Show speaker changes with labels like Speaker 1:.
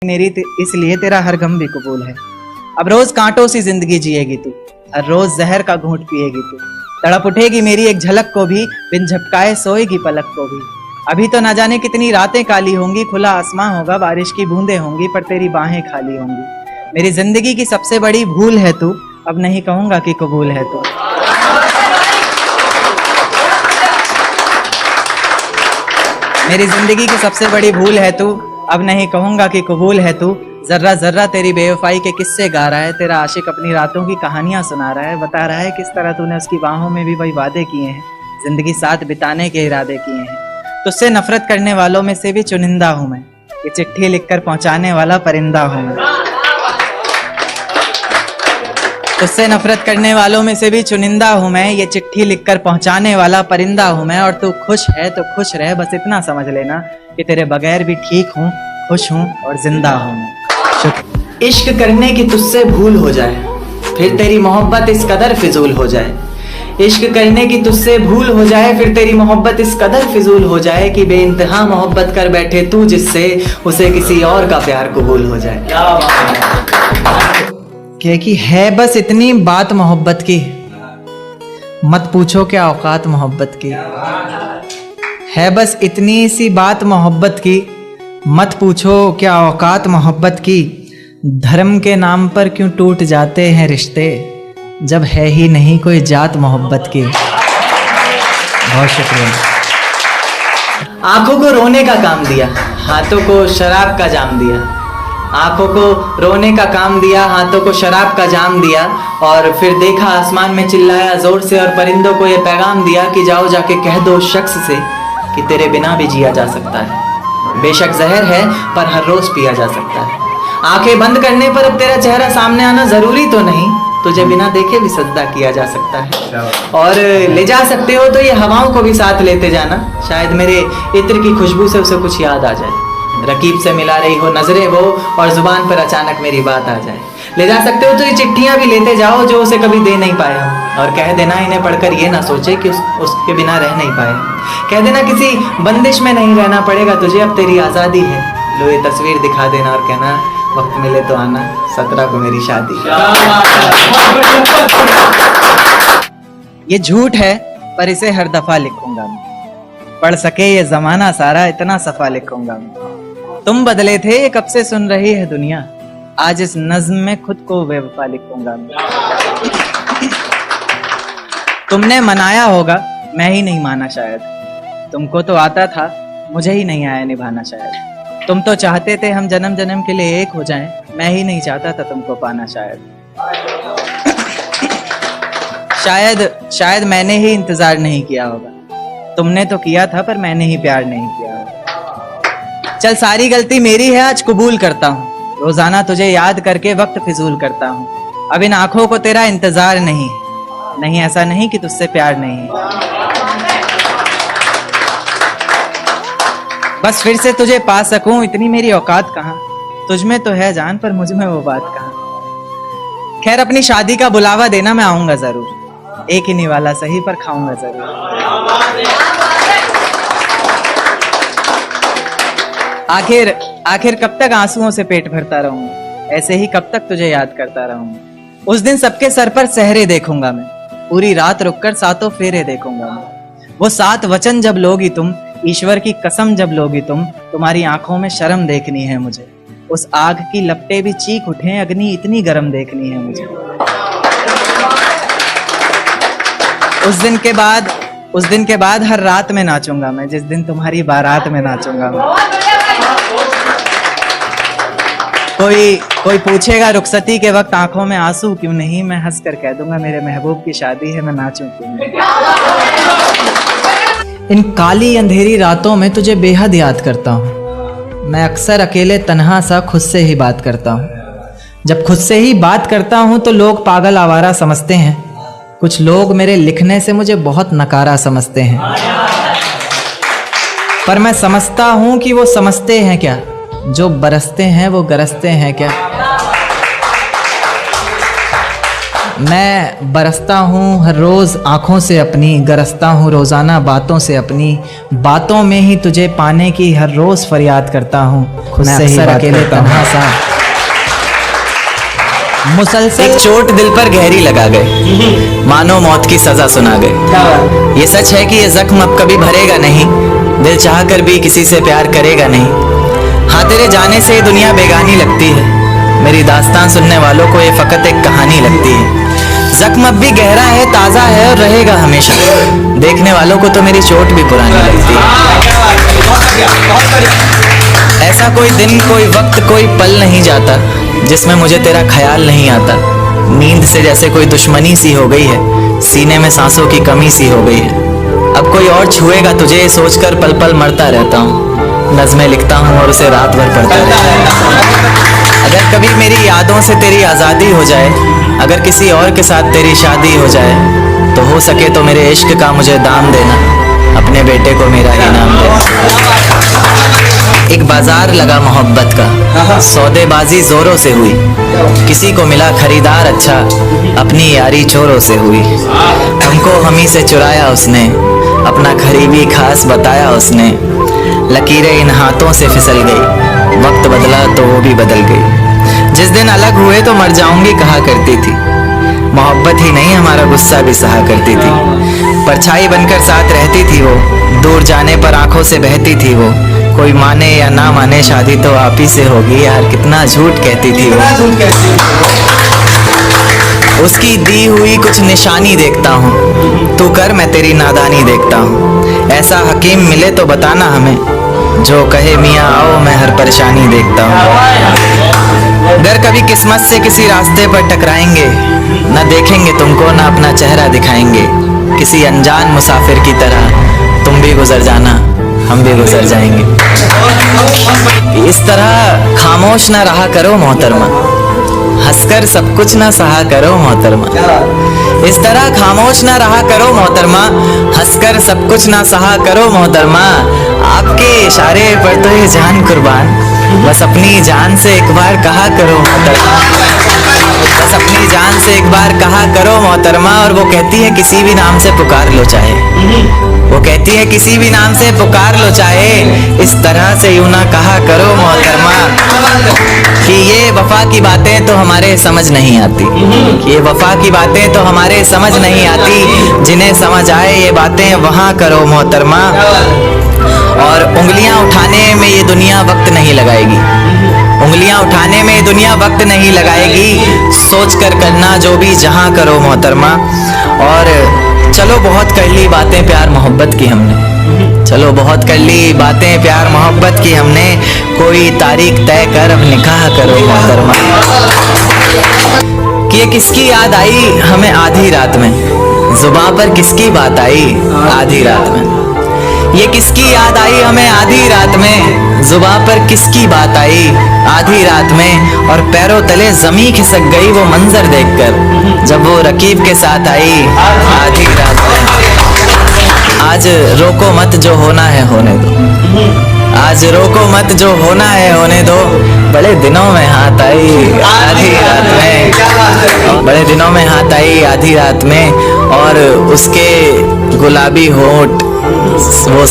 Speaker 1: मेरी इसलिए तेरा हर गम भी कबूल है। अब रोज कांटों सी जिंदगी जिएगी तू, हर रोज जहर का घूंट पिएगी तू। तड़प उठेगी मेरी एक झलक को भी, बिन झपकाए सोएगी पलक को भी। अभी तो ना जाने कितनी रातें काली होंगी, खुला आसमां होगा, बारिश की बूंदें होंगी, पर तेरी बाहें खाली होंगी। मेरी जिंदगी की सबसे बड़ी भूल है तू, अब नहीं कहूंगा कि कबूल है तू। मेरी जिंदगी की सबसे बड़ी भूल है तू, अब नहीं कहूंगा कि कबूल है तू। जर्रा जर्रा तेरी बेवफाई के किस्से गा रहा है, तेरा आशिक अपनी रातों की कहानियां सुना रहा है, बता रहा है किस तरह तूने उसकी बाहों में भी वही वादे किए हैं, जिंदगी साथ बिताने के इरादे किए हैं। तुझसे नफरत करने वालों में से भी चुनिंदा हूं मैं, ये चिट्ठी लिखकर पहुंचाने वाला परिंदा हूं मैं। तुझसे नफरत करने वालों में से भी चुनिंदा हूं मैं, ये चिट्ठी लिखकर पहुंचाने वाला परिंदा हूं मैं। और तू खुश है तो खुश रह, बस इतना समझ लेना कि तेरे बगैर भी ठीक हूं, खुश हूं और जिंदा हूं मैं। इश्क करने की तुझसे भूल हो जाए, फिर तेरी मोहब्बत इस कदर फिजूल हो जाए। इश्क करने की तुझसे भूल हो जाए, फिर तेरी मोहब्बत इस कदर फिजूल हो जाए कि बेइंतहा मोहब्बत कर बैठे तू जिससे, उसे किसी और का प्यार कबूल हो जाए। क्या कि है बस इतनी बात मोहब्बत की, मत पूछो क्या औकात मोहब्बत की। है बस इतनी सी बात मोहब्बत की, मत पूछो क्या औकात मोहब्बत की। धर्म के नाम पर क्यों टूट जाते हैं रिश्ते, जब है ही नहीं कोई जात मोहब्बत की। बहुत शुक्रिया। आंखों को रोने का काम दिया, हाथों को शराब का जाम दिया। आंखों को रोने का काम दिया, हाथों को शराब का जाम दिया। और फिर देखा आसमान में चिल्लाया जोर से और परिंदों को ये पैगाम दिया कि जाओ जाके कह दो उस शख्स से कि तेरे बिना भी जिया जा सकता है। बेशक जहर है पर हर रोज पिया जा सकता है। आंखें बंद करने पर अब तेरा चेहरा सामने आना जरूरी तो नहीं, तुझे बिना देखे भी सजदा किया जा सकता है। और ले जा सकते हो तो ये हवाओं को भी साथ लेते जाना, शायद मेरे इत्र की खुशबू से उसे कुछ याद आ जाए। रकीब से मिला रही हो नजरें वो और जुबान पर अचानक मेरी बात आ जाए। ले जा सकते हो तो ये चिट्ठियां भी लेते जाओ जो उसे कभी दे नहीं पाए हम, और कह देना इन्हें पढ़कर ये ना सोचे कि उसके बिना रह नहीं पाए। कह देना किसी बंदिश में नहीं रहना पड़ेगा तुझे, अब तेरी आज़ादी है। लो ये तस्वीर दिखा देना और कहना वक्त मिले तो आना, 17 को मेरी शादी। ये झूठ है पर इसे हर दफा लिखूंगा मैं, पढ़ सके ये जमाना सारा इतना सफा लिखूंगा मैं। तुम बदले थे ये कब से सुन रही है दुनिया, आज इस नज्म में खुद को बेवफा लिखूंगा मैं। तुमने मनाया होगा मैं ही नहीं माना शायद, तुमको तो आता था मुझे ही नहीं आया निभाना शायद। तुम तो चाहते थे हम जन्म जन्म के लिए एक हो जाएं, मैं ही नहीं चाहता था तुमको पाना शायद। शायद मैंने ही इंतजार नहीं किया होगा, तुमने तो किया था पर मैंने ही प्यार नहीं किया होगा। चल सारी गलती मेरी है आज कबूल करता हूँ, रोजाना तुझे याद करके वक्त फिजूल करता हूँ। अब इन आंखों को तेरा इंतजार नहीं ऐसा नहीं कि तुझसे प्यार नहीं है। बस फिर से तुझे पा सकूं इतनी मेरी औकात कहाँ, तुझ में तो है जान पर मुझ में वो बात कहाँ। खैर अपनी शादी का बुलावा देना मैं आऊंगा जरूर, एक ही निवाला सही पर खाऊंगा जरूर। आखिर कब तक आंसुओं से पेट भरता रहूंगा, ऐसे ही कब तक तुझे याद करता रहूंगा। उस दिन सबके सर पर सहरे देखूंगा मैं, पूरी रात रुककर सातों फेरे देखूंगा मैं। वो 7 वचन जब लोगी तुम, ईश्वर की कसम जब लोगी तुम, तुम्हारी आंखों में शर्म देखनी है मुझे। उस आग की लपटें भी चीख उठे, अग्नि इतनी गर्म देखनी है मुझे। उस दिन के बाद हर रात में नाचूंगा मैं, जिस दिन तुम्हारी बारात में नाचूंगा मैं। कोई पूछेगा रुखसती के वक्त आंखों में आंसू क्यों नहीं, मैं हंस कर कह दूंगा मेरे महबूब की शादी है, मैं नाचूं क्यों नहीं। इन काली अंधेरी रातों में तुझे बेहद याद करता हूँ, मैं अक्सर अकेले तन्हा सा खुद से ही बात करता हूँ। जब खुद से ही बात करता हूँ तो लोग पागल आवारा समझते हैं, कुछ लोग मेरे लिखने से मुझे बहुत नकारा समझते हैं। पर मैं समझता हूँ कि वो समझते हैं क्या, जो बरसते हैं वो गरजते हैं क्या। मैं बरसता हूँ हर रोज़ आँखों से अपनी, गरजता हूँ रोज़ाना बातों से अपनी, बातों में ही तुझे पाने की हर रोज़ फरियाद करता हूँ खुद से ही अकेले तन्हा सा। मुसलसल एक चोट दिल पर गहरी लगा गए, मानो मौत की सजा सुना गए। ये सच है कि ये जख्म अब कभी भरेगा नहीं, दिल चाह कर भी किसी से प्यार करेगा नहीं। हाँ तेरे जाने से दुनिया बेगानी लगती है, मेरी दास्तान सुनने वालों को ये फकत एक कहानी लगती है। जख्म अब भी गहरा है, ताज़ा है और रहेगा हमेशा, देखने वालों को तो मेरी चोट भी पुरानी लगती है। ऐसा कोई दिन, कोई वक्त, कोई पल नहीं जाता जिसमें मुझे तेरा ख्याल नहीं आता। नींद से जैसे कोई दुश्मनी सी हो गई है, सीने में सांसों की कमी सी हो गई है। अब कोई और छुएगा तुझे सोचकर पल पल मरता रहता हूँ, नज़्में लिखता हूँ और उसे रात भर पढ़ता रहता हूँ। अगर कभी मेरी यादों से तेरी आज़ादी हो जाए, अगर किसी और के साथ तेरी शादी हो जाए, तो हो सके तो मेरे इश्क का मुझे दाम देना, अपने बेटे को मेरा इनाम देना। एक बाजार लगा मोहब्बत का, सौदेबाजी जोरों से हुई, किसी को मिला खरीदार अच्छा, अपनी यारी चोरों से हुई। हमको हमी से चुराया उसने, अपना करीबी खास बताया उसने, लकीरें इन हाथों से फिसल गई, वक्त बदला तो वो भी बदल गई। जिस दिन अलग हुए तो मर जाऊंगी कहा करती थी, मोहब्बत ही नहीं हमारा गुस्सा भी सहा करती थी। परछाई बनकर साथ रहती थी वो, दूर जाने पर आंखों से बहती थी वो। कोई माने या ना माने शादी तो आप ही से होगी यार, कितना झूठ कहती थी वो। उसकी दी हुई कुछ निशानी देखता हूँ, तू कर मैं तेरी नादानी देखता हूँ। ऐसा हकीम मिले तो बताना हमें, जो कहे मियाँ आओ मैं हर परेशानी देखता हूँ। अगर कभी किस्मत से किसी रास्ते पर टकराएंगे, न देखेंगे तुमको न अपना चेहरा दिखाएंगे। किसी अनजान मुसाफिर की तरह तुम भी गुजर जाना, हम भी गुजर जाएंगे। इस तरह खामोश ना रहा करो मोहतरमा, हंसकर सब कुछ ना सहा करो मोहतरमा। इस तरह खामोश ना रहा करो मोहतरमा, हंसकर सब कुछ ना सहा करो मोहतरमा। आपके इशारे पर तो ये जान कुर्बान, बस अपनी जान से एक बार कहा करो मोहतरमा, बस अपनी जान से एक बार कहा करो मोहतरमा। और वो कहती है किसी भी नाम से पुकार लो चाहे, वो कहती है किसी भी नाम से पुकार लो चाहे, इस तरह से यूं ना कहा करो मोहतरमा कि ये वफा की बातें तो हमारे समझ नहीं आती, ये वफा की बातें तो हमारे समझ नहीं आती। जिन्हें समझ आए ये बातें वहाँ करो मोहतरमा। और उंगलियां उठाने में ये दुनिया वक्त नहीं लगाएगी, उंगलियां उठाने में दुनिया वक्त नहीं लगाएगी। सोच कर करना जो भी जहां करो मोहतरमा। और चलो बहुत कर ली बातें प्यार मोहब्बत की हमने, चलो बहुत कर ली बातें प्यार मोहब्बत की हमने, कोई तारीख तय कर अब निकाह करो मोहतरमा। कि ये किसकी याद आई हमें आधी रात में, जुबां पर किसकी बात आई आधी रात में। ये किसकी याद आई हमें आधी रात में, जुबां पर किसकी बात आई आधी रात में। और पैरों तले जमी खिसक गई वो मंजर देखकर, जब वो रकीब के साथ आई आधी रात में। आज रोको मत जो होना है होने दो, आज रोको मत जो होना है होने दो, बड़े दिनों में हाथ आई आधी रात में, बड़े दिनों में हाथ आई आधी रात में। और उसके गुलाबी होंठ वो